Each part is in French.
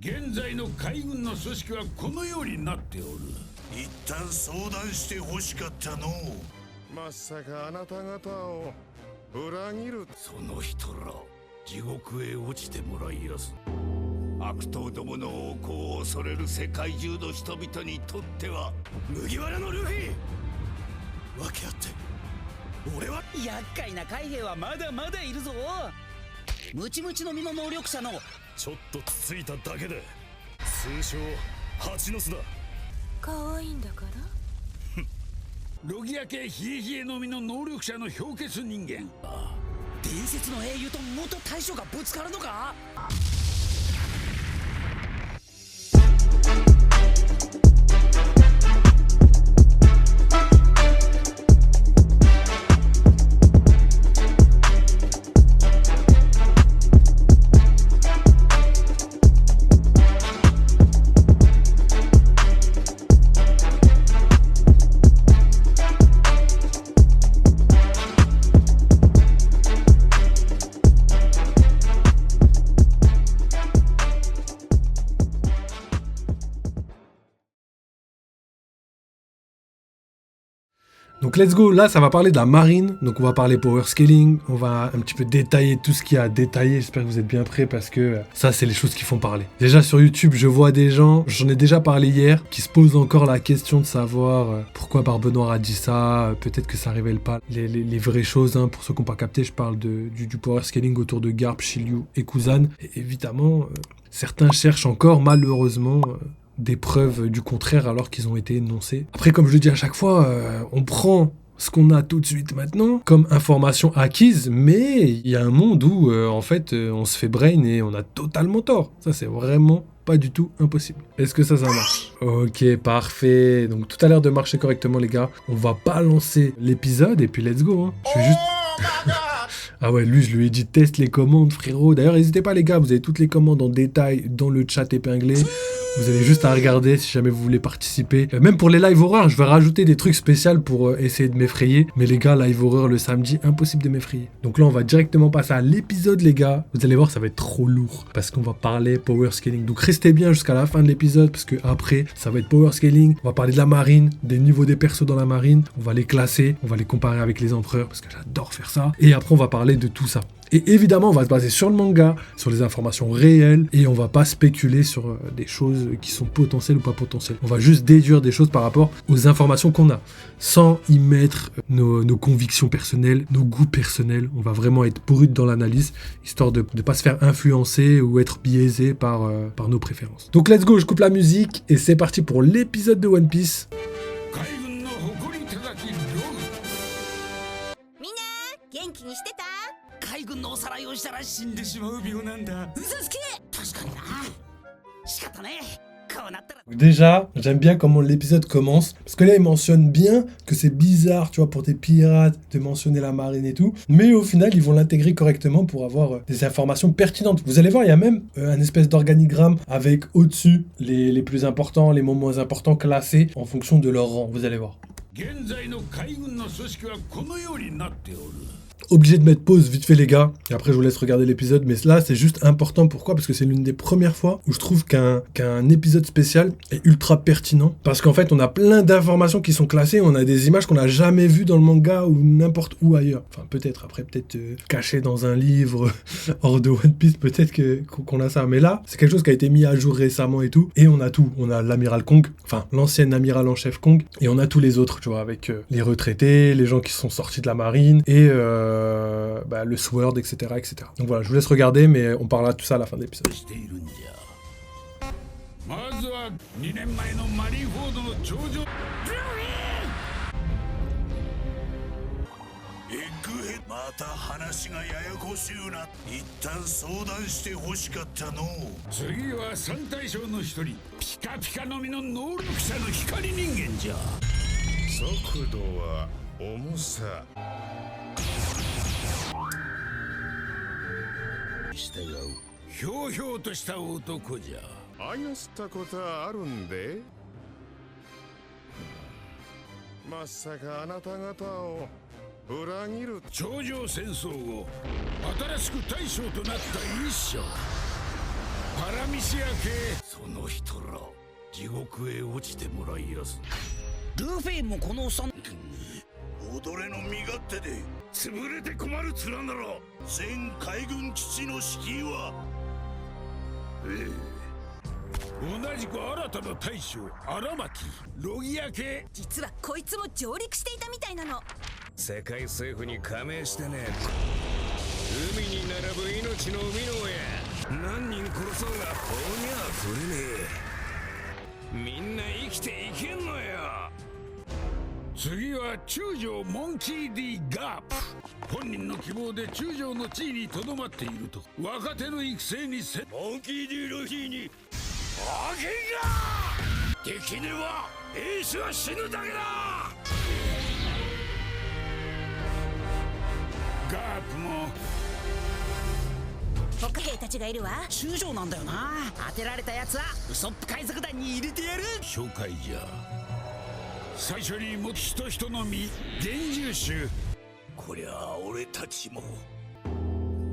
現在の海軍の組織はこのようになっておる。一旦相談して欲しかったの。まさかあなた方を裏切る。その人ら地獄へ落ちてもらいやす。悪党どもの横行を恐れる世界中の人々にとっては麦わらのルフィ。分け合って俺は。厄介な海兵はまだまだいるぞ。ムチムチの実の能力者のちょっとつついただけで通称蜂の巣だ。可愛いんだからロギア系冷え冷えのみの能力者の氷結人間。伝説の英雄と元大将がぶつかるのか。Donc let's go, là ça va parler de la marine, donc on va parler power scaling, on va un petit peu détailler tout ce qu'il y a à détailler, j'espère que vous êtes bien prêts parce que ça c'est les choses qui font parler. Déjà sur YouTube je vois des gens, j'en ai déjà parlé hier, qui se posent encore la question de savoir pourquoi Barbe Noire a dit ça, peut-être que ça révèle pas les vraies choses, hein. Pour ceux qui n'ont pas capté, je parle du power scaling autour de Garp, Shiryu et Kuzan, et évidemment certains cherchent encore malheureusement des preuves du contraire alors qu'ils ont été énoncés. Après, comme je le dis à chaque fois, on prend ce qu'on a tout de suite maintenant comme information acquise, mais il y a un monde où en fait on se fait brain et on a totalement tort. Ça c'est vraiment pas du tout impossible. Est-ce que ça marche? Ok, parfait. Donc tout a l'air de marcher correctement les gars. On va pas lancer l'épisode et puis let's go, hein. Je suis juste... Ah ouais, lui, je lui ai dit teste les commandes, frérot. D'ailleurs, n'hésitez pas, les gars, vous avez toutes les commandes en détail dans le chat épinglé. Vous avez juste à regarder si jamais vous voulez participer. Même pour les live horreurs, je vais rajouter des trucs spéciaux pour essayer de m'effrayer. Mais les gars, live horreur le samedi, impossible de m'effrayer. Donc là, on va directement passer à l'épisode, les gars. Vous allez voir, ça va être trop lourd parce qu'on va parler power scaling. Donc restez bien jusqu'à la fin de l'épisode parce que après, ça va être power scaling. On va parler de la marine, des niveaux des persos dans la marine. On va les classer, on va les comparer avec les empereurs parce que j'adore faire ça. Et après, on va parler de tout ça. Et évidemment, on va se baser sur le manga, sur les informations réelles, et on va pas spéculer sur des choses qui sont potentielles ou pas potentielles. On va juste déduire des choses par rapport aux informations qu'on a, sans y mettre nos convictions personnelles, nos goûts personnels. On va vraiment être brut dans l'analyse, histoire de ne pas se faire influencer ou être biaisé par nos préférences. Donc let's go, je coupe la musique, et c'est parti pour l'épisode de One Piece. Déjà, j'aime bien comment l'épisode commence, parce que là, il mentionne bien que c'est bizarre, tu vois, pour des pirates, de mentionner la marine et tout, mais au final, ils vont l'intégrer correctement pour avoir des informations pertinentes. Vous allez voir, il y a même un espèce d'organigramme avec au-dessus les plus importants, les mots moins importants classés en fonction de leur rang, vous allez voir. Obligé de mettre pause vite fait les gars, et après je vous laisse regarder l'épisode, mais là c'est juste important. Pourquoi? Parce que c'est l'une des premières fois où je trouve qu'un épisode spécial est ultra pertinent, parce qu'en fait on a plein d'informations qui sont classées, on a des images qu'on n'a jamais vues dans le manga ou n'importe où ailleurs, enfin peut-être caché dans un livre hors de One Piece, peut-être qu'on a ça, mais là c'est quelque chose qui a été mis à jour récement et tout, et on a tout, on a l'amiral Kong, enfin l'ancien amiral en chef Kong, et on a tous les autres, tu vois, avec les retraités, les gens qui sont sortis de la marine, et le Sword, etc., etc. Donc voilà, je vous laisse regarder, mais on parlera de tout ça à la fin de l'épisode.ひょうひょうとした男じゃ。あやしたことあるんで。まさかあなた方を裏切る。頂上戦争後、新しく大将となった一将。パラミシア系その人ら地獄へ落ちてもらいやす。ルフィもこのおっさん踊れの身勝手で潰れて困る面なら全海軍基地の指揮は同じく新たな大将荒牧ロギア系。実はこいつも上陸していたみたいなの。世界政府に加盟してね海に並ぶ命の生みの親。何人殺そうが法には触れねえ。みんな生きていけんのよ。次は中将モンキー D ガープ。本人の希望で中将の地位にとどまっていると若手の育成にモンキー D ルフィにあげが敵にはエースは死ぬだけだ。ガープも北兵たちがいるわ。中将なんだよな。当てられたやつはウソップ海賊団に入れてやる。紹介じゃ。最初にも人人の実厳重種。こりゃあ俺たちも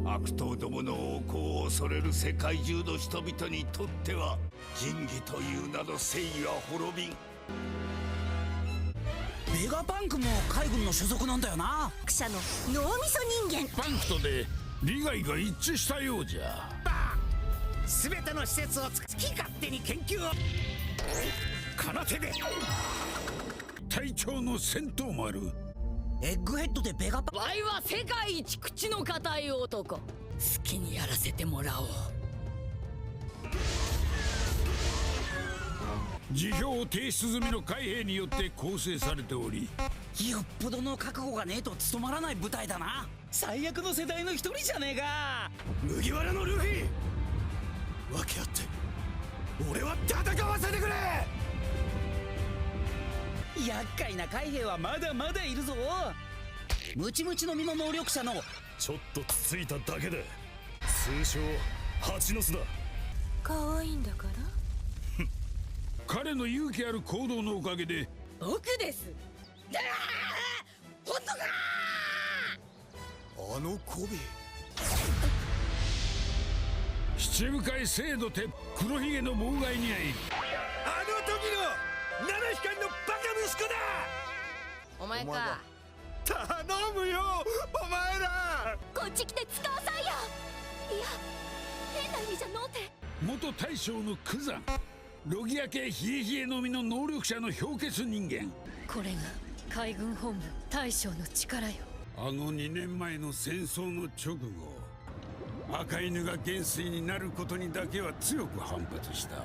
悪党どもの横行を恐れる世界中の人々にとっては仁義という名の正義は滅びん。ベガパンクも海軍の所属なんだよな。作者の脳みそ人間。パンクとで利害が一致したようじゃ。全ての施設を好き勝手に研究をこの手で隊長の戦闘丸エッグヘッドでベガパン。わいは世界一口の固い男。好きにやらせてもらおう。辞表を提出済みの海兵によって構成されており、よっぽどの覚悟がねえと務まらない部隊だな。最悪の世代の一人じゃねえか。麦わらのルフィ分け合って俺は戦わせてくれ。厄介な海兵はまだまだいるぞ。ムチムチの実の能力者のちょっとつついただけで通称蜂の巣だ。可愛いんだから。彼の勇気ある行動のおかげで僕です。本当か。あのコビ七深い精度て黒ひげの妨害に遭いあの時の七光のバカ息子だ。お前か。頼むよお前ら。こっち来て使わさんよ。いや変な意味じゃのうて。元大将のクザンロギア系冷え冷えのみの能力者の氷結人間。これが海軍本部大将の力よ。あの2年前の戦争の直後赤犬が元帥になることにだけは強く反発した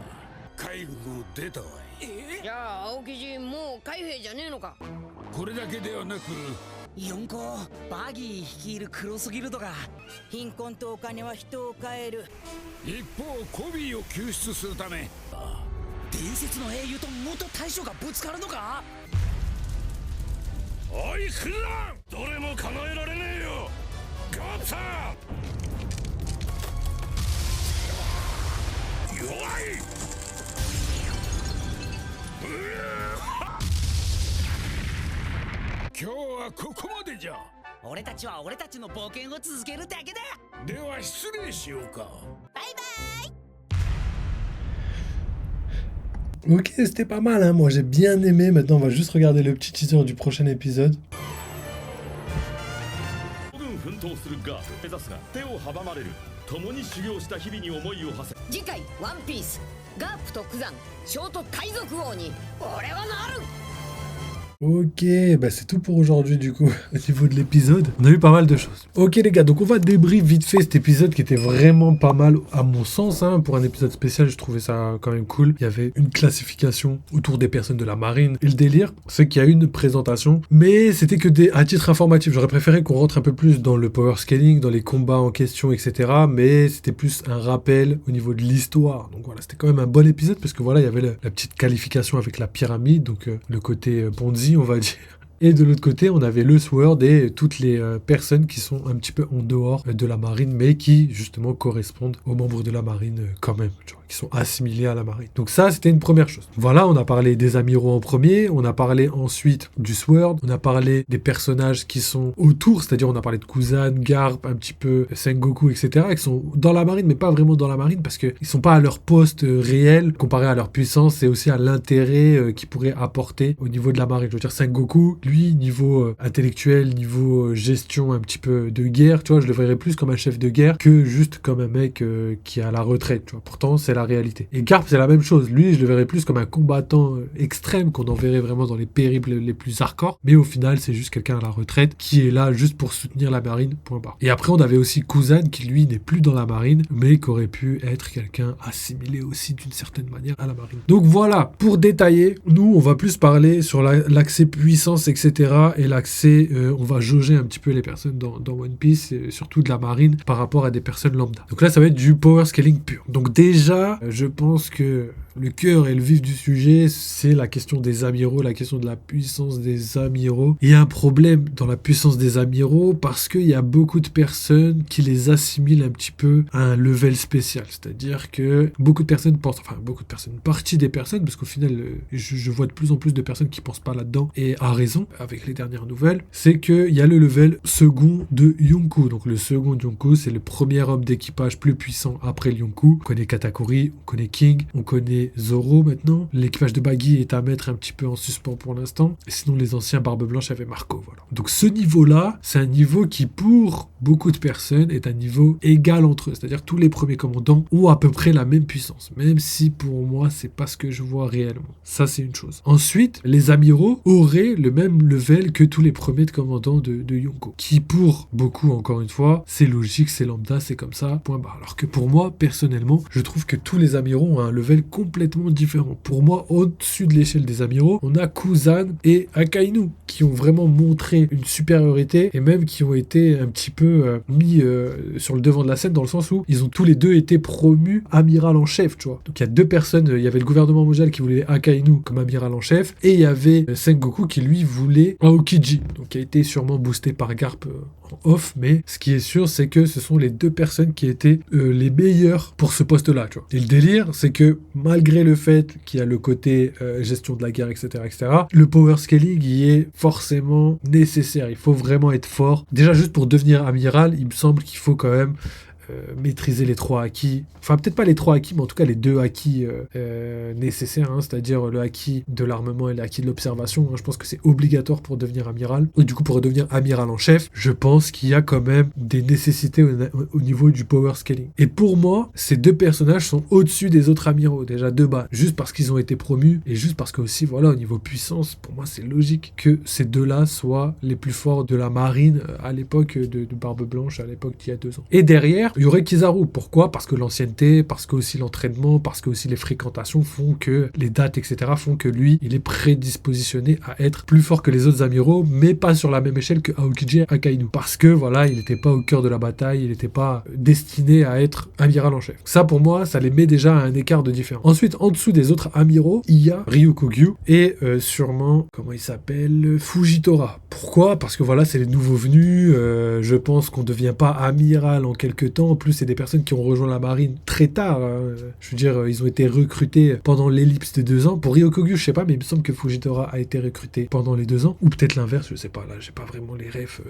海軍を出たわい。じゃあ青木陣もう海兵じゃねえのか。これだけではなく四皇バギー率いるクロスギルドが貧困とお金は人を変える。一方コビーを救出するため伝説の英雄と元大将がぶつかるのか。おいクザンどれも叶えられねえよガッツァ弱い。今日はここまでじゃ。俺たちは俺たちの冒険を続けるだけだ。では失礼しようか。バイバイ。 Ok, c'était pas mal, hein. Moi j'ai bien aimé. Maintenant, on va juste regarder le petit teaser du prochain épisode. 奮闘するガープ目指すが手を阻まれる。共に修行した日々に思いを馳せ。次回ワンピースガープとクザンショート海賊王に俺はなる。 Ok, bah c'est tout pour aujourd'hui du coup, au niveau de l'épisode. On a eu pas mal de choses. Ok les gars, donc on va débrief vite fait cet épisode qui était vraiment pas mal à mon sens. Hein. Pour un épisode spécial, je trouvais ça quand même cool. Il y avait une classification autour des personnes de la marine. Et le délire, c'est qu'il y a une présentation, mais c'était que à titre informatif. J'aurais préféré qu'on rentre un peu plus dans le power scaling, dans les combats en question, etc. Mais c'était plus un rappel au niveau de l'histoire. Donc voilà, c'était quand même un bon épisode parce que voilà, il y avait la petite qualification avec la pyramide, donc le côté Ponzi, on va dire. Et de l'autre côté, on avait le Sword et toutes les personnes qui sont un petit peu en dehors de la marine, mais qui justement correspondent aux membres de la marine quand même, tu vois, qui sont assimilés à la marine. Donc ça, c'était une première chose. Voilà, on a parlé des amiraux en premier, on a parlé ensuite du Sword, on a parlé des personnages qui sont autour, c'est-à-dire on a parlé de Kuzan, Garp, un petit peu Sengoku, etc., qui sont dans la marine, mais pas vraiment dans la marine, parce qu'ils sont pas à leur poste réel, comparé à leur puissance, et aussi à l'intérêt qu'ils pourraient apporter au niveau de la marine. Je veux dire, Sengoku, lui, niveau intellectuel, niveau gestion un petit peu de guerre, tu vois, je le verrais plus comme un chef de guerre que juste comme un mec qui est à la retraite, tu vois. Pourtant, c'est la réalité. Et Garp, c'est la même chose. Lui, je le verrais plus comme un combattant extrême qu'on en verrait vraiment dans les périples les plus hardcore, mais au final, c'est juste quelqu'un à la retraite qui est là juste pour soutenir la marine, point barre. Et après, on avait aussi Kuzan qui, lui, n'est plus dans la marine, mais qui aurait pu être quelqu'un assimilé aussi d'une certaine manière à la marine. Donc voilà, pour détailler, nous, on va plus parler sur l'accès puissance, etc., et l'accès, on va jauger un petit peu les personnes dans One Piece, et surtout de la marine, par rapport à des personnes lambda. Donc là, ça va être du power scaling pur. Donc déjà, je pense que le cœur et le vif du sujet, c'est la question des amiraux, la question de la puissance des amiraux. Il y a un problème dans la puissance des amiraux parce qu'il y a beaucoup de personnes qui les assimilent un petit peu à un level spécial. C'est-à-dire que beaucoup de personnes pensent, enfin beaucoup de personnes, une partie des personnes, parce qu'au final, je vois de plus en plus de personnes qui pensent pas là-dedans, et à raison, avec les dernières nouvelles, c'est qu'il y a le level second de Yonkou. Donc le second Yonkou, c'est le premier homme d'équipage plus puissant après le Yonkou. On connaît Katakuri, on connaît King, on connaît Zoro maintenant. L'équipage de Baggy est à mettre un petit peu en suspens pour l'instant. Et sinon, les anciens Barbe Blanche avaient Marco. Voilà. Donc ce niveau-là, c'est un niveau qui, pour beaucoup de personnes, est un niveau égal entre eux. C'est-à-dire tous les premiers commandants ont à peu près la même puissance. Même si pour moi, c'est pas ce que je vois réellement. Ça, c'est une chose. Ensuite, les amiraux auraient le même level que tous les premiers commandants de Yonko. Qui, pour beaucoup, encore une fois, c'est logique, c'est lambda, c'est comme ça, point barre. Alors que pour moi, personnellement, je trouve que tous les amiraux ont un level complètement différent. Pour moi, au-dessus de l'échelle des amiraux, on a Kuzan et Akainu qui ont vraiment montré une supériorité et même qui ont été un petit peu mis sur le devant de la scène dans le sens où ils ont tous les deux été promus amiral en chef, tu vois. Donc il y a deux personnes, il y avait le gouvernement mondial qui voulait Akainu comme amiral en chef et il y avait Sengoku qui lui voulait Aokiji, donc qui a été sûrement boosté par Garp off, mais ce qui est sûr, c'est que ce sont les deux personnes qui étaient les meilleures pour ce poste-là, tu vois. Et le délire, c'est que malgré le fait qu'il y a le côté gestion de la guerre, etc., le power scaling y est forcément nécessaire. Il faut vraiment être fort. Déjà, juste pour devenir amiral, il me semble qu'il faut quand même maîtriser les trois acquis, enfin peut-être pas les trois acquis, mais en tout cas les deux acquis nécessaires, hein, c'est-à-dire le acquis de l'armement et l'acquis de l'observation. Hein, je pense que c'est obligatoire pour devenir amiral. Et du coup, pour devenir amiral en chef, je pense qu'il y a quand même des nécessités au niveau du power scaling. Et pour moi, ces deux personnages sont au-dessus des autres amiraux, déjà de bas, juste parce qu'ils ont été promus, et juste parce que aussi, voilà, au niveau puissance, pour moi, c'est logique que ces deux-là soient les plus forts de la marine à l'époque de Barbe Blanche, à l'époque d'il y a 2 ans. Et derrière, il y aurait Kizaru. Pourquoi ? Parce que l'ancienneté, parce que aussi l'entraînement, parce que aussi les fréquentations font que les dates, etc. font que lui, il est prédispositionné à être plus fort que les autres amiraux, mais pas sur la même échelle que Aokiji et Akainu. Parce que voilà, il n'était pas au cœur de la bataille, il n'était pas destiné à être amiral en chef. Ça, pour moi, ça les met déjà à un écart de différence. Ensuite, en dessous des autres amiraux, il y a Ryukogyu et sûrement, comment il s'appelle, Fujitora. Pourquoi ? Parce que voilà, c'est les nouveaux venus. Je pense qu'on ne devient pas amiral en quelques temps. En plus, c'est des personnes qui ont rejoint la marine très tard. Hein. Je veux dire, ils ont été recrutés pendant l'ellipse des 2 ans. Pour Ryukogyu, je sais pas, mais il me semble que Fujitora a été recruté pendant les 2 ans. Ou peut-être l'inverse, je sais pas. Là, j'ai pas vraiment les refs.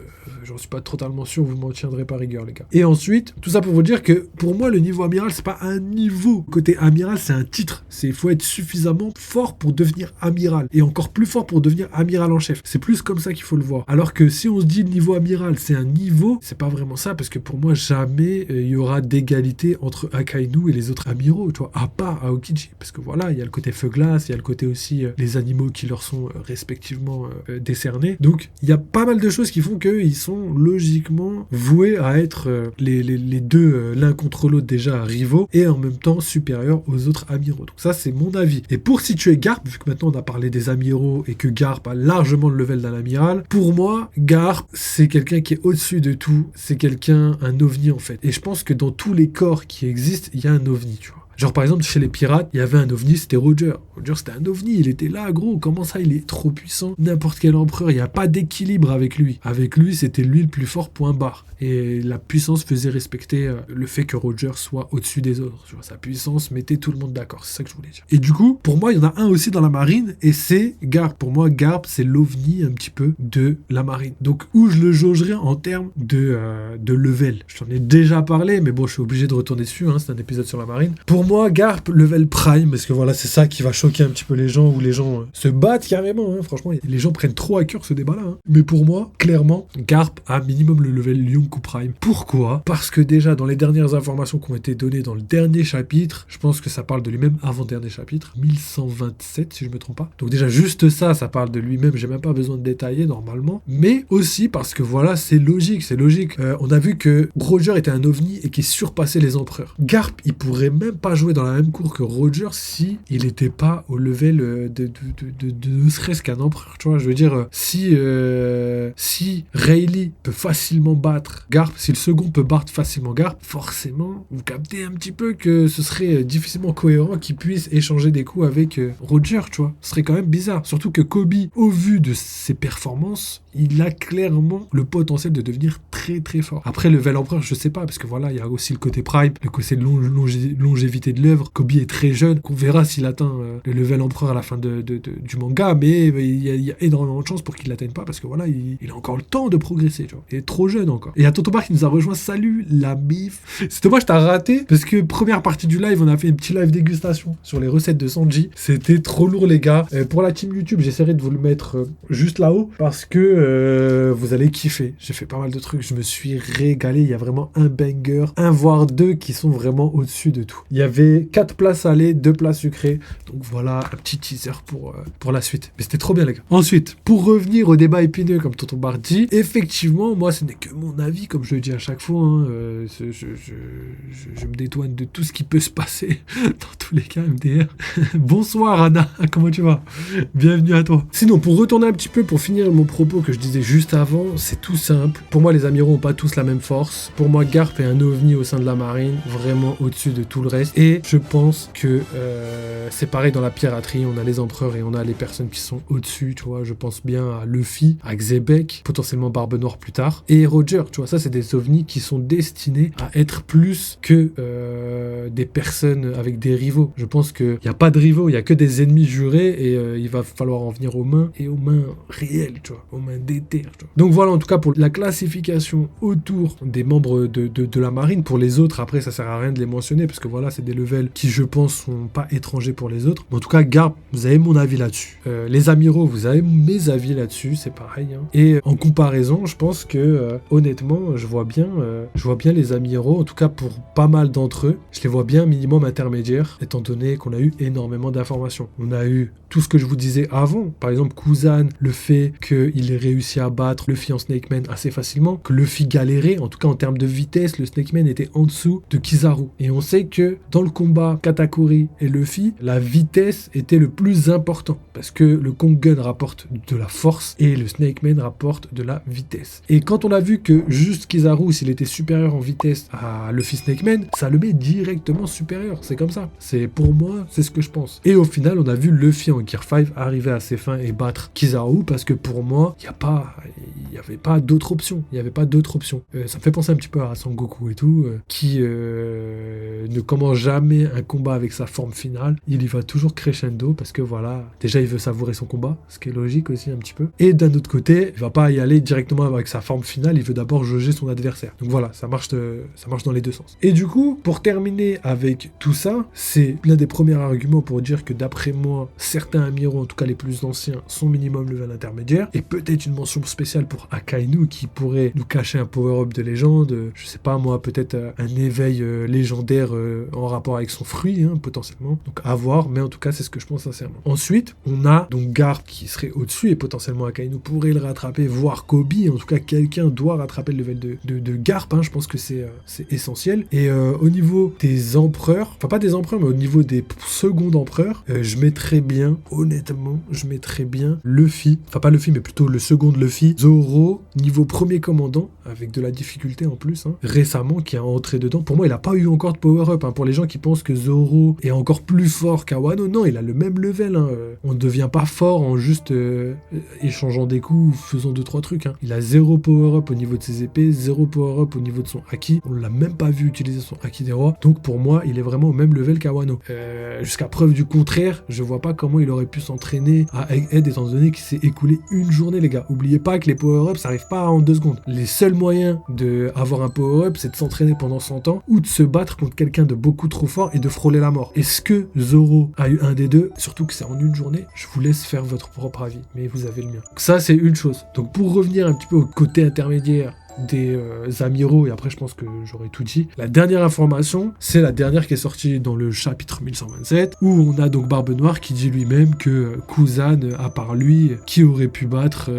J'en suis pas totalement sûr. Vous m'en tiendrez par rigueur, les gars. Et ensuite, tout ça pour vous dire que pour moi, le niveau amiral, c'est pas un niveau. Côté amiral, c'est un titre. Il faut être suffisamment fort pour devenir amiral. Et encore plus fort pour devenir amiral en chef. C'est plus comme ça qu'il faut le voir. Alors que si on se dit le niveau amiral, c'est un niveau, c'est pas vraiment ça. Parce que pour moi, jamais il y aura d'égalité entre Akainu et les autres amiraux, tu vois, à part Aokiji. Parce que voilà, il y a le côté feu glace, il y a le côté aussi les animaux qui leur sont respectivement décernés. Donc, il y a pas mal de choses qui font qu'ils sont logiquement voués à être les deux, l'un contre l'autre déjà rivaux, et en même temps supérieurs aux autres amiraux. Donc ça, c'est mon avis. Et pour situer Garp, vu que maintenant on a parlé des amiraux et que Garp a largement le level d'un amiral, pour moi, Garp, c'est quelqu'un qui est au-dessus de tout. C'est quelqu'un, un ovni en fait. Et je pense que dans tous les corps qui existent, il y a un ovni, tu vois. Genre par exemple chez les pirates, il y avait un ovni, c'était Roger. Roger c'était un ovni, il était là gros, comment ça il est trop puissant. N'importe quel empereur, il n'y a pas d'équilibre avec lui. Avec lui c'était lui le plus fort, point barre. Et la puissance faisait respecter le fait que Roger soit au-dessus des autres. Tu vois, sa puissance mettait tout le monde d'accord, c'est ça que je voulais dire. Et du coup, pour moi, il y en a un aussi dans la marine, et c'est Garp. Pour moi, Garp, c'est l'ovni un petit peu de la marine. Donc, où je le jaugerais en termes de level. Je t'en ai déjà parlé, mais bon, je suis obligé de retourner dessus, hein, c'est un épisode sur la marine. Pour moi, Garp, level prime, parce que voilà, c'est ça qui va choquer un petit peu les gens, où les gens se battent carrément, hein, franchement, les gens prennent trop à cœur ce débat-là. Hein. Mais pour moi, clairement, Garp a minimum le level Yonkou Prime. Pourquoi ? Parce que déjà, dans les dernières informations qui ont été données dans le dernier chapitre, je pense que ça parle de lui-même avant-dernier chapitre, 1127 si je me trompe pas. Donc déjà, juste ça parle de lui-même, j'ai même pas besoin de détailler normalement. Mais aussi parce que voilà, c'est logique. On a vu que Roger était un ovni et qu'il surpassait les empereurs. Garp, il pourrait même pas jouer dans la même cour que Roger si il était pas au level de ne serait-ce qu'un empereur. Tu vois, je veux dire, si Rayleigh peut facilement battre Garp, si le second peut battre facilement Garp, forcément, vous captez un petit peu que ce serait difficilement cohérent qu'il puisse échanger des coups avec Roger, tu vois. Ce serait quand même bizarre. Surtout que Kobe, au vu de ses performances, il a clairement le potentiel de devenir très très fort. Après, le level empereur, je sais pas, parce que voilà, il y a aussi le côté prime, le côté longévité de l'œuvre. Kobe est très jeune, qu'on verra s'il atteint le level empereur à la fin du manga, mais il y a énormément de chances pour qu'il l'atteigne pas, parce que voilà, il a encore le temps de progresser, tu vois. Il est trop jeune encore. Et il y a Totobar qui nous a rejoint. Salut la bif. C'est dommage, t'as raté, parce que première partie du live, on a fait une petite live dégustation sur les recettes de Sanji. C'était trop lourd, les gars. Pour la team YouTube, j'essaierai de vous le mettre juste là-haut, parce que vous allez kiffer. J'ai fait pas mal de trucs, je me suis régalé. Il y a vraiment un banger, un voire deux qui sont vraiment au-dessus de tout. Il y avait 4 plats salés, 2 plats sucrés. Donc voilà, un petit teaser pour la suite. Mais c'était trop bien, les gars. Ensuite, pour revenir au débat épineux, comme Tonton Bar dit, effectivement, moi, ce n'est que mon avis, comme je le dis à chaque fois. Hein, je me dédouane de tout ce qui peut se passer dans tous les cas, MDR. Bonsoir, Anna. Comment tu vas ? Bienvenue à toi. Sinon, pour retourner un petit peu, pour finir mon propos que je disais juste avant, c'est tout simple. Pour moi, les amiraux n'ont pas tous la même force. Pour moi, Garp est un ovni au sein de la marine, vraiment au-dessus de tout le reste. Et je pense que c'est pareil dans la piraterie. On a les empereurs et on a les personnes qui sont au-dessus, tu vois. Je pense bien à Luffy, à Xebec, potentiellement Barbe Noire plus tard. Et Roger, tu vois, ça, c'est des ovnis qui sont destinés à être plus que des personnes avec des rivaux. Je pense qu'il n'y a pas de rivaux, il n'y a que des ennemis jurés et il va falloir en venir aux mains et aux mains réelles, tu vois, aux mains d'éther. Donc voilà, en tout cas, pour la classification autour des membres de la marine. Pour les autres, après, ça sert à rien de les mentionner parce que voilà, c'est des levels qui, je pense, sont pas étrangers pour les autres. Mais en tout cas, Garp, vous avez mon avis là-dessus. Les amiraux, vous avez mes avis là-dessus, c'est pareil. Hein. Et en comparaison, je pense que honnêtement, je vois bien les amiraux, en tout cas pour pas mal d'entre eux, je les vois bien minimum intermédiaire, étant donné qu'on a eu énormément d'informations. On a eu tout ce que je vous disais avant, par exemple Kuzan, le fait qu'il ait réussi à battre Luffy en Snakeman assez facilement, que Luffy galérait, en tout cas en termes de vitesse, le Snakeman était en dessous de Kizaru. Et on sait que dans le combat Katakuri et Luffy, la vitesse était le plus important, parce que le Kongen rapporte de la force et le Snakeman rapporte de la vitesse. Et quand on a vu que juste Kizaru, s'il était supérieur en vitesse à Luffy Snakeman, ça le met directement supérieur, c'est comme ça. C'est pour moi, c'est ce que je pense. Et au final, on a vu Luffy en Gear 5 arriver à ses fins et battre Kizaru, parce que pour moi, il n'y avait pas d'autre option. Ça me fait penser un petit peu à Sangoku et tout, qui ne commence jamais un combat avec sa forme finale. Il y va toujours crescendo, parce que voilà, déjà il veut savourer son combat, ce qui est logique aussi un petit peu. Et d'un autre côté, il va pas y aller directement avec sa forme finale, il veut d'abord jauger son adversaire. Donc voilà, ça marche dans les deux sens. Et du coup, pour terminer avec tout ça, c'est l'un des premiers arguments pour dire que d'après moi, certains amiraux, en tout cas les plus anciens, sont minimum level intermédiaire, et peut-être une mention spéciale pour Akainu qui pourrait nous cacher un power-up de légende, je sais pas moi, peut-être un éveil légendaire en rapport avec son fruit, hein, potentiellement. Donc à voir, mais en tout cas c'est ce que je pense sincèrement. Ensuite, on a donc Garp qui serait au-dessus, et potentiellement Akainu pourrait le rattraper, voire Kobe, en tout cas quelqu'un doit rattraper le level de Garp, hein, je pense que c'est essentiel. Et au niveau des empereurs, enfin pas des empereurs, mais au niveau des seconds empereurs, je mettrais bien, honnêtement, Luffy, enfin pas Luffy, mais plutôt le second de Luffy, Zoro, niveau premier commandant, avec de la difficulté en plus, hein, récemment, qui a entré dedans. Pour moi, il a pas eu encore de power-up, hein. Pour les gens qui pensent que Zoro est encore plus fort qu'Awano. Non, il a le même level. Hein. On ne devient pas fort en juste échangeant des coups ou faisant 2-3 trucs. Hein. Il a 0 power-up au niveau de ses épées, 0 power-up au niveau de son haki. On l'a même pas vu utiliser son haki des rois. Donc pour moi, il est vraiment au même level qu'Awano. Jusqu'à preuve du contraire, je vois pas comment il aurait pu s'entraîner à Egghead étant donné qu'il s'est écoulé une journée, les gars. Oubliez pas que les power-ups, ça arrive pas en 2 secondes. Les seuls moyens d'avoir un power-up, c'est de s'entraîner pendant 100 ans ou de se battre contre quelqu'un de beaucoup trop fort et de frôler la mort. Est-ce que Zoro a eu un des deux? Surtout que c'est en une journée. Je vous laisse faire votre propre avis, mais vous avez le mien. Donc ça, c'est une chose. Donc pour revenir un petit peu au côté intermédiaire des amiraux, et après je pense que j'aurais tout dit. La dernière information, c'est la dernière qui est sortie dans le chapitre 1127, où on a donc Barbe Noire qui dit lui-même que Kuzan, à part lui, qui aurait pu battre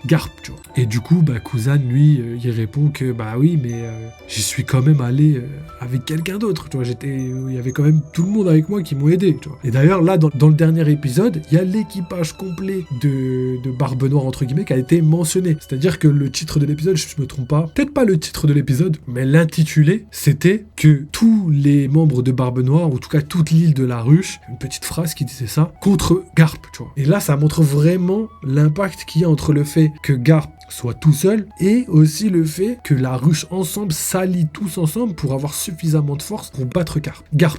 Garp, tu vois. Et du coup, Kuzan, lui, il répond que oui, mais j'y suis quand même allé avec quelqu'un d'autre, tu vois. Il y avait quand même tout le monde avec moi qui m'ont aidé, tu vois. Et d'ailleurs, là, dans le dernier épisode, il y a l'équipage complet de Barbe Noire, entre guillemets, qui a été mentionné. C'est-à-dire que le titre de l'épisode, je me trompe pas, peut-être pas le titre de l'épisode, mais l'intitulé, c'était que tous les membres de Barbe Noire, ou en tout cas toute l'île de la Ruche, une petite phrase qui disait ça, contre Garp, tu vois. Et là, ça montre vraiment l'impact qu'il y a entre le fait que Garp soit tout seul, et aussi le fait que la ruche ensemble s'allie tous ensemble pour avoir suffisamment de force pour battre Garp,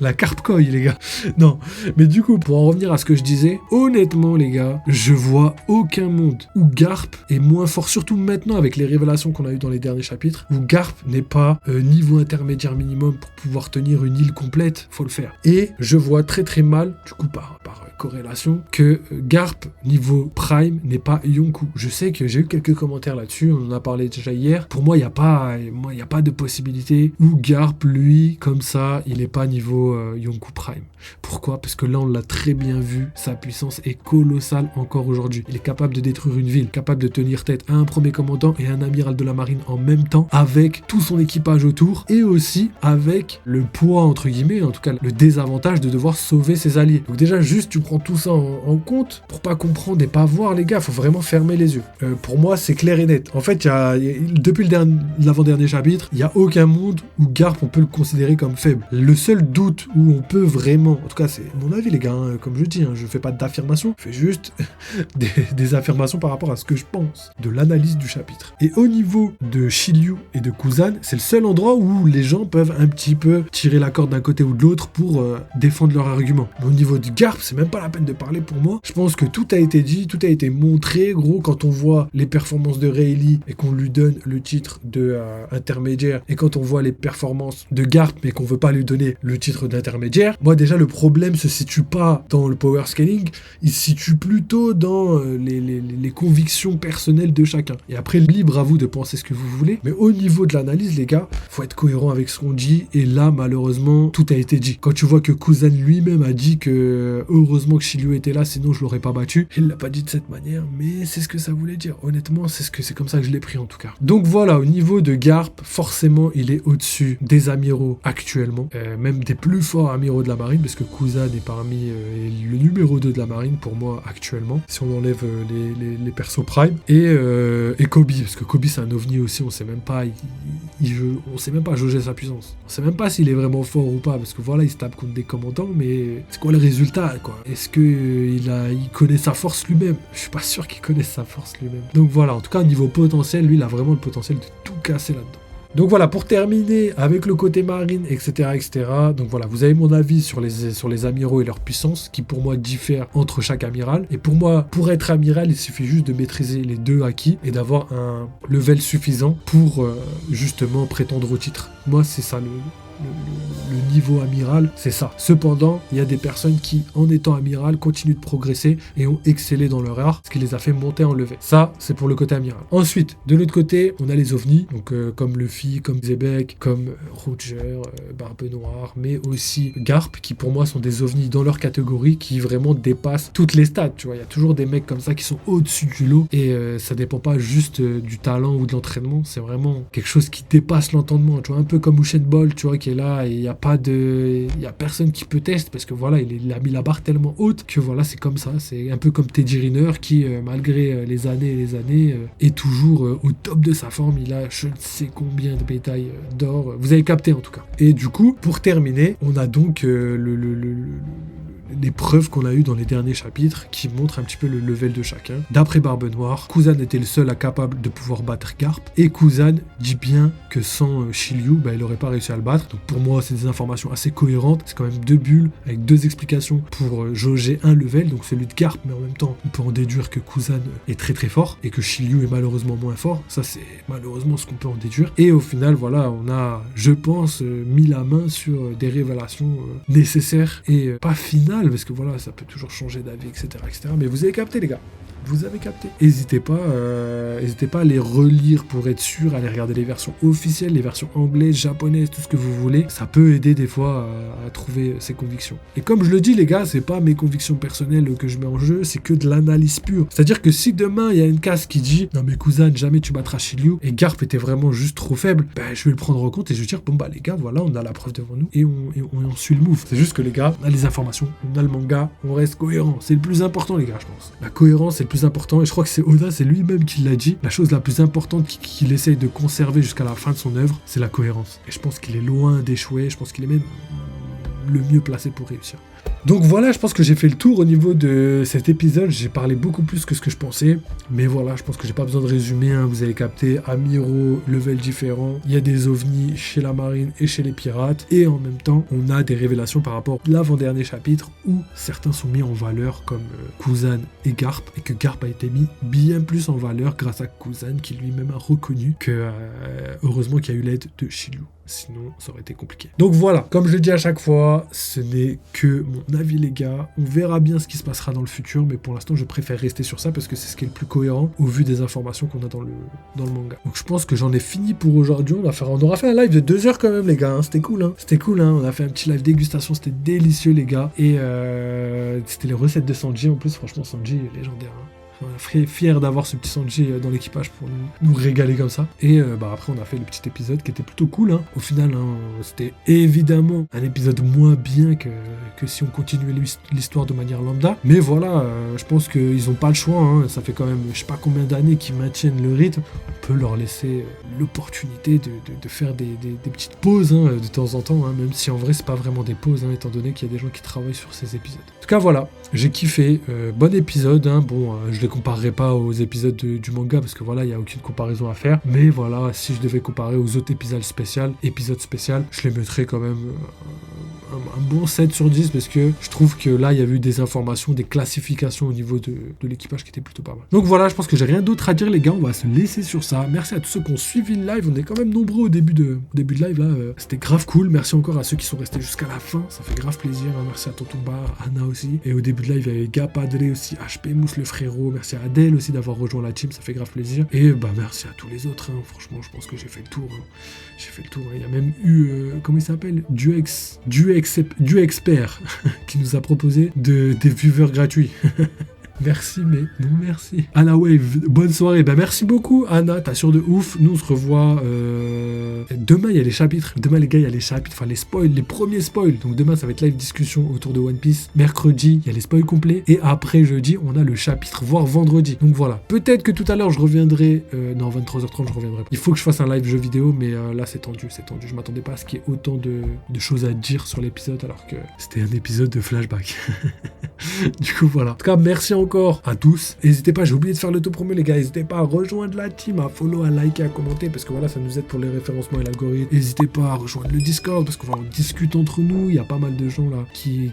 la Carpcoy, les gars. Non, mais du coup, pour en revenir à ce que je disais, honnêtement, les gars, je vois aucun monde où Garp est moins fort, surtout maintenant avec les révélations qu'on a eues dans les derniers chapitres, où Garp n'est pas niveau intermédiaire minimum pour pouvoir tenir une île complète, faut le faire. Et je vois très très mal, du coup, par corrélation, que Garp niveau prime n'est pas Yonkou. Je sais que j'ai eu quelques commentaires là-dessus, on en a parlé déjà hier. Pour moi, il n'y a pas de possibilité où Garp, lui, comme ça, il n'est pas niveau Yonkou prime. Pourquoi? Parce que là, on l'a très bien vu, sa puissance est colossale encore aujourd'hui. Il est capable de détruire une ville, capable de tenir tête à un premier commandant et un amiral de la marine en même temps, avec tout son équipage autour, et aussi avec le poids, entre guillemets, en tout cas le désavantage de devoir sauver ses alliés. Donc déjà, juste, tu prends tout ça en compte pour pas comprendre et pas voir, les gars, faut vraiment fermer les yeux. Pour moi, c'est clair et net. En fait, depuis l'avant-dernier chapitre, il n'y a aucun monde où Garp, on peut le considérer comme faible. Le seul doute où on peut vraiment, en tout cas, c'est mon avis, les gars, hein, comme je dis, hein, je fais pas d'affirmation, je fais juste des affirmations par rapport à ce que je pense de l'analyse du chapitre. Et au niveau de Shiryu et de Kuzan, c'est le seul endroit où les gens peuvent un petit peu tirer la corde d'un côté ou de l'autre pour défendre leur argument. Mais au niveau de Garp, c'est même pas la peine de parler pour moi. Je pense que tout a été dit, tout a été montré. Gros, quand on voit les performances de Rayleigh et qu'on lui donne le titre de intermédiaire, et quand on voit les performances de Garp mais qu'on veut pas lui donner le titre d'intermédiaire, moi déjà le problème se situe pas dans le power scaling, il se situe plutôt dans les convictions personnelles de chacun. Et après, libre à vous de penser ce que vous voulez, mais au niveau de l'analyse, les gars, faut être cohérent avec ce qu'on dit, et là, malheureusement, tout a été dit. Quand tu vois que Kuzan lui-même a dit que heureusement que Shiryu était là, sinon je l'aurais pas battu, il l'a pas dit de cette manière, mais c'est ce que ça voulait dire. Honnêtement, c'est comme ça que je l'ai pris en tout cas. Donc voilà, au niveau de Garp, forcément, il est au-dessus des amiraux actuellement, même des plus forts amiraux de la marine, parce que Kuzan est parmi le numéro 2 de la marine pour moi actuellement, si on enlève les persos prime, et Kobe, parce que Kobe c'est un ovni aussi, on sait même pas, on sait même pas jauger sa puissance, on sait même pas s'il est vraiment fort ou pas, parce que voilà, il se tape contre des commandants, mais c'est quoi le résultat, quoi? Est-ce que il connaît sa force lui-même? Je suis pas sûr qu'il connaisse sa force lui-même. Donc voilà, en tout cas au niveau potentiel, lui il a vraiment le potentiel de tout casser là-dedans. Donc voilà, pour terminer avec le côté marine, etc., etc. Donc voilà, vous avez mon avis sur les amiraux et leur puissance, qui pour moi diffèrent entre chaque amiral. Et pour moi, pour être amiral, il suffit juste de maîtriser les deux acquis et d'avoir un level suffisant pour justement prétendre au titre. Moi, c'est ça le niveau amiral, c'est ça. Cependant, il y a des personnes qui, en étant amiral, continuent de progresser et ont excellé dans leur art, ce qui les a fait monter en level. Ça, c'est pour le côté amiral. Ensuite, de l'autre côté, on a les ovnis, donc comme Luffy, comme Zebek, comme Roger, Barbe Noire, mais aussi Garp, qui pour moi sont des ovnis dans leur catégorie, qui vraiment dépassent toutes les stats, tu vois. Il y a toujours des mecs comme ça qui sont au-dessus du lot, et ça dépend pas juste du talent ou de l'entraînement, c'est vraiment quelque chose qui dépasse l'entendement, tu vois, un peu comme Usain Bolt, tu vois, qui qui est là et il y a personne qui peut tester parce que voilà, il a mis la barre tellement haute que voilà, c'est comme ça. C'est un peu comme Teddy Riner qui, malgré les années et les années, est toujours au top de sa forme. Il a je ne sais combien de bétail d'or. Vous avez capté en tout cas. Et du coup, pour terminer, on a donc les preuves qu'on a eues dans les derniers chapitres qui montrent un petit peu le level de chacun. D'après Barbe Noire, Kuzan était le seul capable de pouvoir battre Garp et Kuzan dit bien que sans Shiryu, il n'aurait pas réussi à le battre. Donc pour moi, c'est des informations assez cohérentes. C'est quand même 2 bulles avec 2 explications pour jauger un level, donc celui de Garp, mais en même temps, on peut en déduire que Kuzan est très très fort et que Shiryu est malheureusement moins fort. Ça, c'est malheureusement ce qu'on peut en déduire. Et au final, voilà, on a, je pense, mis la main sur des révélations nécessaires et pas finales, parce que voilà, ça peut toujours changer d'avis, etc., etc. Mais vous avez capté, les gars. Vous avez capté. N'hésitez pas à les relire pour être sûr, à aller regarder les versions officielles, les versions anglaises, japonaises, tout ce que vous voulez. Ça peut aider des fois à trouver ses convictions. Et comme je le dis, les gars, c'est pas mes convictions personnelles que je mets en jeu, c'est que de l'analyse pure. C'est-à-dire que si demain il y a une case qui dit non mais Kuzan, jamais tu battras Shiryu, et Garp était vraiment juste trop faible, je vais le prendre en compte et je vais dire bon les gars, voilà, on a la preuve devant nous et on suit le move. C'est juste que les gars, on a les informations, on a le manga, on reste cohérent. C'est le plus important, les gars, je pense. La cohérence, c'est le plus important, et je crois que c'est Oda, c'est lui-même qui l'a dit. La chose la plus importante qu'il essaye de conserver jusqu'à la fin de son œuvre, c'est la cohérence. Et je pense qu'il est loin d'échouer, je pense qu'il est même le mieux placé pour réussir. Donc voilà, je pense que j'ai fait le tour au niveau de cet épisode. J'ai parlé beaucoup plus que ce que je pensais. Mais voilà, je pense que j'ai pas besoin de résumer. Vous avez capté, Amiro, level différent. Il y a des ovnis chez la marine et chez les pirates. Et en même temps, on a des révélations par rapport à l'avant-dernier chapitre où certains sont mis en valeur comme Kuzan et Garp. Et que Garp a été mis bien plus en valeur grâce à Kuzan qui lui-même a reconnu que heureusement qu'il y a eu l'aide de Shiryu. Sinon, ça aurait été compliqué. Donc voilà, comme je le dis à chaque fois, ce n'est que mon avis, les gars. On verra bien ce qui se passera dans le futur, mais pour l'instant, je préfère rester sur ça parce que c'est ce qui est le plus cohérent au vu des informations qu'on a dans le manga. Donc je pense que j'en ai fini pour aujourd'hui. On aura fait un live de 2 heures quand même, les gars. C'était cool, hein. C'était cool, hein. On a fait un petit live dégustation, c'était délicieux, les gars. Et c'était les recettes de Sanji en plus. Franchement, Sanji est légendaire, hein. On est fier d'avoir ce petit Sanji dans l'équipage pour nous régaler comme ça. Et après on a fait le petit épisode qui était plutôt cool, hein. Au final, hein, c'était évidemment un épisode moins bien que si on continuait l'histoire de manière lambda. Mais voilà, je pense qu'ils n'ont pas le choix, hein. Ça fait quand même je sais pas combien d'années qu'ils maintiennent le rythme. On peut leur laisser l'opportunité de faire des petites pauses, hein, de temps en temps, hein, même si en vrai c'est pas vraiment des pauses, hein, étant donné qu'il y a des gens qui travaillent sur ces épisodes. En tout cas voilà, j'ai kiffé, bon épisode, hein. Bon, je les comparerai pas aux épisodes du manga parce que voilà, il n'y a aucune comparaison à faire. Mais voilà, si je devais comparer aux autres épisodes spéciaux, je les mettrais quand même un bon 7 sur 10 parce que je trouve que là, il y a eu des informations, des classifications au niveau de l'équipage qui étaient plutôt pas mal. Donc voilà, je pense que j'ai rien d'autre à dire, les gars. On va se laisser sur ça. Merci à tous ceux qui ont suivi le live. On est quand même nombreux au début de live là. C'était grave cool. Merci encore à ceux qui sont restés jusqu'à la fin. Ça fait grave plaisir. Merci à Tontomba, Anna aussi. Et au début de live, il y avait Gap, Adré aussi, HP Mousse le frérot. Merci à Adèle aussi d'avoir rejoint la team. Ça fait grave plaisir. Et merci à tous les autres, hein. Franchement, je pense que j'ai fait le tour, hein. J'ai fait le tour, hein. Il y a même eu, comment il s'appelle, Du Expert qui nous a proposé des viewers gratuits. Merci, mais non merci. Anna Wave, bonne soirée. Merci beaucoup, Anna, t'assures de ouf. Nous, on se revoit demain, il y a les chapitres. Demain, les gars, il y a les chapitres, enfin les spoils, les premiers spoils. Donc demain, ça va être live discussion autour de One Piece. Mercredi, il y a les spoils complets. Et après, jeudi, on a le chapitre, voire vendredi. Donc voilà. Peut-être que tout à l'heure, je reviendrai. Non, 23h30, je reviendrai. Il faut que je fasse un live jeu vidéo, mais là, c'est tendu. Je m'attendais pas à ce qu'il y ait autant de choses à dire sur l'épisode, alors que c'était un épisode de flashback. Du coup, voilà. En tout cas, merci encore à tous. N'hésitez pas, j'ai oublié de faire l'auto-promo, les gars. N'hésitez pas à rejoindre la team, à follow, à liker, à commenter, parce que voilà, ça nous aide pour les référencements et l'algorithme. N'hésitez pas à rejoindre le Discord, parce qu'on discute entre nous. Il y a pas mal de gens là qui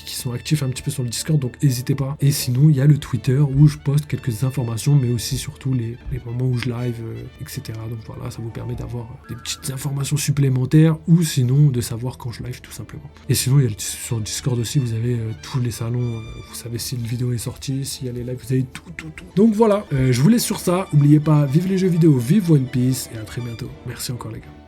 sont actifs un petit peu sur le Discord, donc n'hésitez pas. Et sinon, il y a le Twitter où je poste quelques informations, mais aussi surtout les moments où je live, etc. Donc voilà, ça vous permet d'avoir des petites informations supplémentaires, ou sinon de savoir quand je live, tout simplement. Et sinon, il y a sur le Discord aussi, vous avez tous les salons. Vous savez si une vidéo est sortie, s'il y a les lives, vous avez tout. Donc voilà, je vous laisse sur ça. N'oubliez pas, vive les jeux vidéo, vive One Piece, et à très bientôt. Merci encore, les gars.